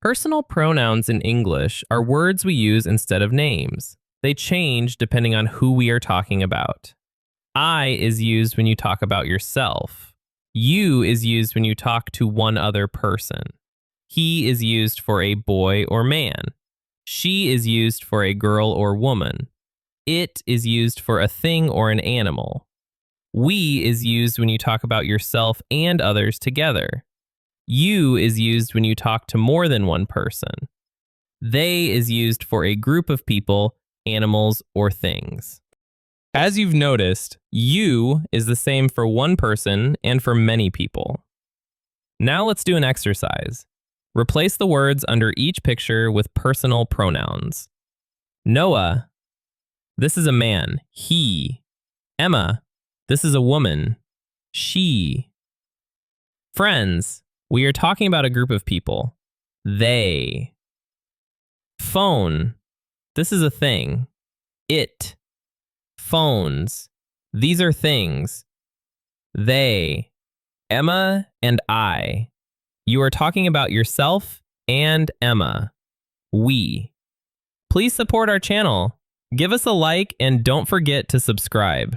Personal pronouns in English are words we use instead of names. They change depending on who we are talking about. I is used when you talk about yourself. You is used when you talk to one other person. He is used for a boy or man. She is used for a girl or woman. It is used for a thing or an animal. We is used when you talk about yourself and others together. You is used when you talk to more than one person. They is used for a group of people, animals, or things. As you've noticed, you is the same for one person and for many people. Now let's do an exercise. Replace the words under each picture with personal pronouns. Noah, this is a man, he. Emma, this is a woman, she. Friends, we are talking about a group of people, they. Phone, this is a thing, it. Phones, these are things, they. Emma and I. You are talking about yourself and Emma, we. Please support our channel. Give us a like and don't forget to subscribe.